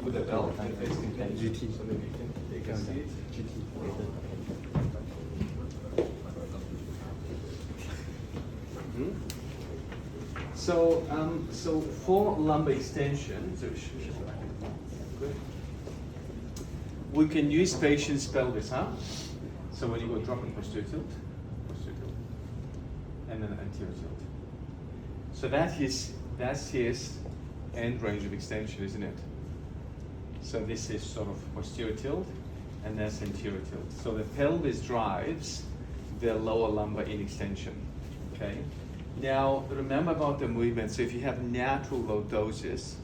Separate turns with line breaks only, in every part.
put a belt and facing GT, so maybe you can see it. GT. So for lumbar extension, we can use patient's pelvis, huh? So when you go dropping posterior tilt, and then anterior tilt. So that's his end range of extension, isn't it? So this is sort of posterior tilt, and that's anterior tilt. So the pelvis drives the lower lumbar in extension, okay? Now, remember about the movement. So if you have natural lordosis,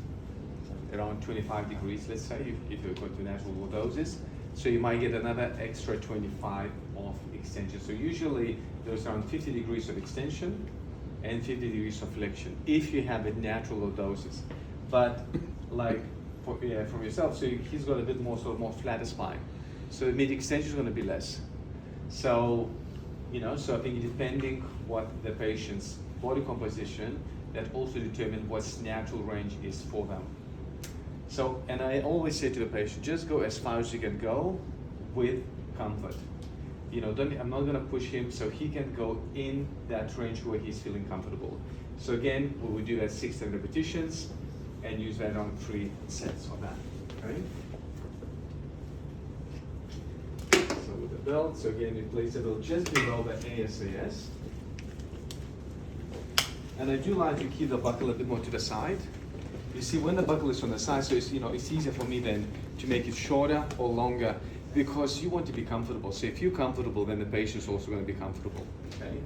around 25 degrees, let's say, if you're going to natural lordosis, so you might get another extra 25 of extension. So usually there's around 50 degrees of extension and 50 degrees of flexion if you have a natural lordosis. But like from yourself, so he's got a bit more sort of more flatter spine. So the mid extension is going to be less. So, so I think depending what the patient's body composition, that also determines what's natural range is for them. So, and I always say to the patient, just go as far as you can go with comfort. I'm not going to push him, so he can go in that range where he's feeling comfortable. So again, we will do that 6-10 repetitions and use that on 3 sets of that. Okay. So with the belt, so again, we place the belt just below the ASAS. And I do like to keep the buckle a bit more to the side. You see, when the buckle is on the side, so it's, it's easier for me then to make it shorter or longer because you want to be comfortable. So if you're comfortable, then the patient's also going to be comfortable, okay?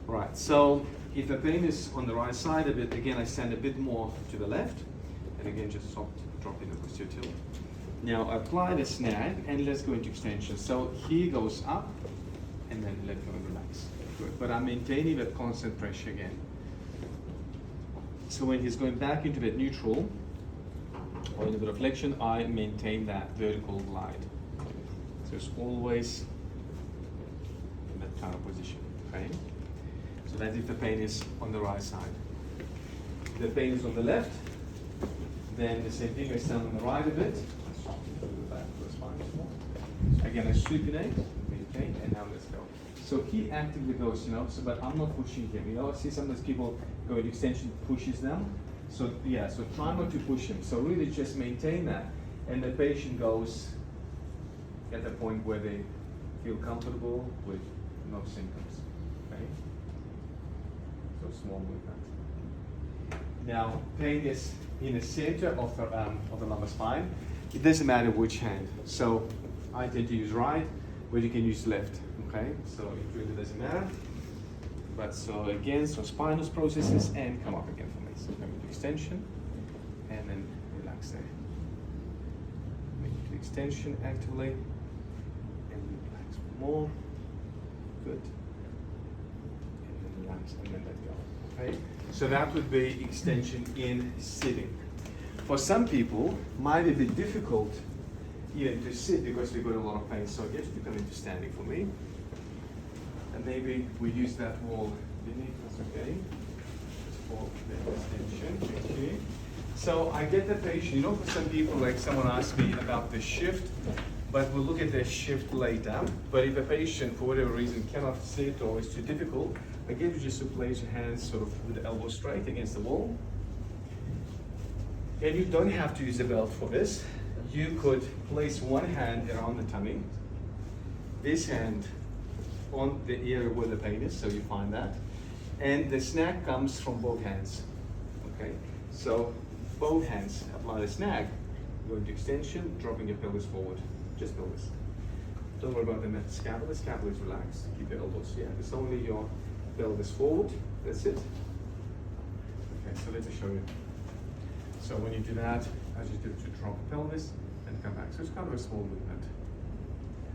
Right, so if the pain is on the right side of it, again, I stand a bit more to the left, and again, just drop in the posterior tilt. Now apply the snag, and let's go into extension. So he goes up, and then let go and relax. Good, but I'm maintaining that constant pressure again. So when he's going back into that neutral, or into the flexion, I maintain that vertical glide. So it's always in that kind of position, okay? So that's if the pain is on the right side. If the pain is on the left, then the same thing, I stand on the right a bit. Again, I supinate, maintain, and now let's go. So he actively goes, so but I'm not pushing him. I see sometimes people go into extension, pushes them. So yeah, so try not to push him. So really just maintain that, and the patient goes at the point where they feel comfortable with no symptoms. Okay. So small movement. Now pain is in the center of the lumbar spine. It doesn't matter which hand. So I tend to use right, but you can use left. Okay. So it really doesn't matter. But so again, so spinal processes and come up again for me. So come into extension and then relax there. Make it to extension actively and relax more. Good. And then relax and then let go. Okay? So that would be extension in sitting. For some people, might be a bit difficult even to sit because they've got a lot of pain. So I guess you come into standing for me. And maybe we use that wall beneath us, okay? For the extension, okay? So I get the patient, for some people, like someone asked me about the shift, but we'll look at the shift later. But if a patient, for whatever reason, cannot sit or it's too difficult, I get you just to place your hands sort of with the elbow straight against the wall. And you don't have to use the belt for this. You could place one hand around the tummy, this hand on the area where the pain is, so you find that. And the snag comes from both hands, okay? So both hands apply the snag, go into extension, dropping your pelvis forward, just pelvis. Don't worry about the scapula is relaxed, keep your elbows here. It's only your pelvis forward, that's it. Okay, so let me show you. So when you do that, I just do to drop the pelvis and come back. So it's kind of a small movement.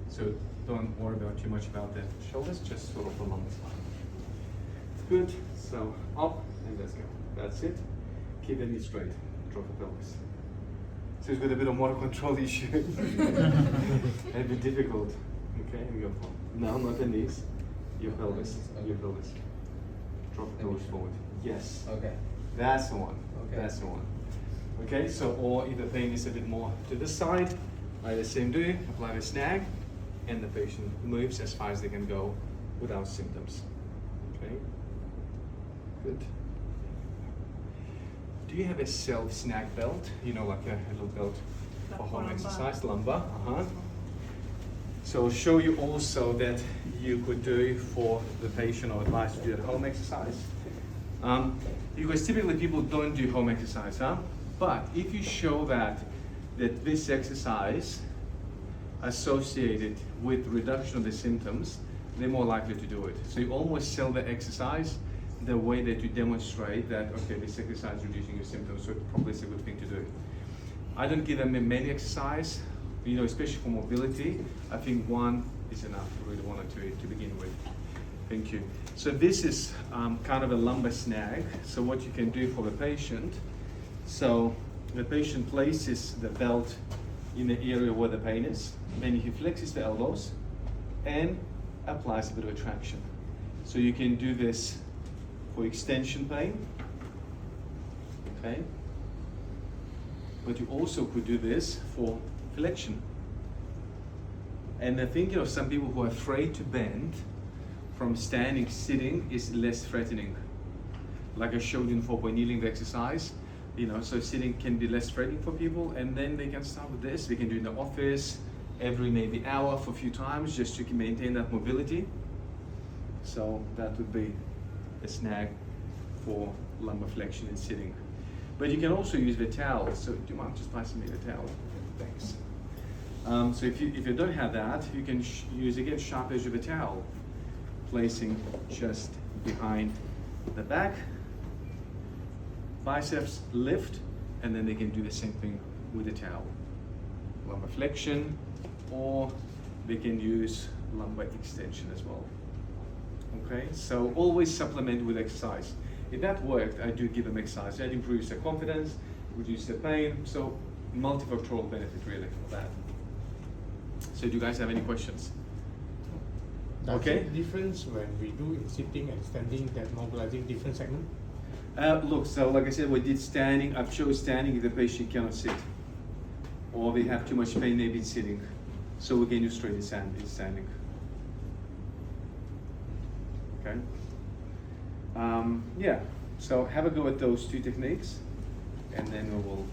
So don't worry too much about the shoulders, just sort of along the spine. Good, so up and let's go. That's it. Keep the knee straight, drop the pelvis. So it's got a bit of motor control issue. It'd be difficult. Okay, and go forward. No, not the knees. Your pelvis, your pelvis. Drop the pelvis forward. Yes.
Okay.
That's the one.
Okay.
That's the one. Okay, so or if the pain is a bit more to the side, like the same do, apply the snag, and the patient moves as far as they can go without symptoms. Okay, good. Do you have a self-snag belt? You know, like a little belt for home exercise, lumbar. So I'll show you also that you could do for the patient or advise to do at home exercise. Because typically people don't do home exercise, huh? But if you show that this exercise associated with reduction of the symptoms, they're more likely to do it. So you almost sell the exercise the way that you demonstrate that, okay, this exercise is reducing your symptoms, so probably it's a good thing to do. I don't give them many exercise, you know, especially for mobility. I think one is enough, really one or two to begin with. Thank you. So this is kind of a lumbar snag. So what you can do for the patient, so the patient places the belt in the area where the pain is, then he flexes the elbows and applies a bit of a traction. So you can do this for extension pain, okay? But you also could do this for flexion. And I think, you know, some people who are afraid to bend from standing, sitting is less threatening. Like I showed you for kneeling the exercise, you know, so sitting can be less threatening for people, and then they can start with this. We can do it in the office every maybe hour for a few times just to maintain that mobility. So that would be a snag for lumbar flexion and sitting. But you can also use the towel. So do you mind just passing me the towel? Thanks. So if you don't have that, you can use again sharp edge of a towel, placing just behind the back. Biceps lift, and then they can do the same thing with the towel. Lumbar flexion, or they can use lumbar extension as well. Okay, so always supplement with exercise. If that worked, I do give them exercise. That improves their confidence, reduces the pain, so multifactorial benefit really for that. So do you guys have any questions?
Okay. Difference when we do in sitting and standing, that mobilizing different segment?
Look, so like I said, we did standing. I've chosen standing if the patient cannot sit, or they have too much pain maybe in sitting. So we can use straight in standing. Okay. Yeah. So have a go at those two techniques, and then we will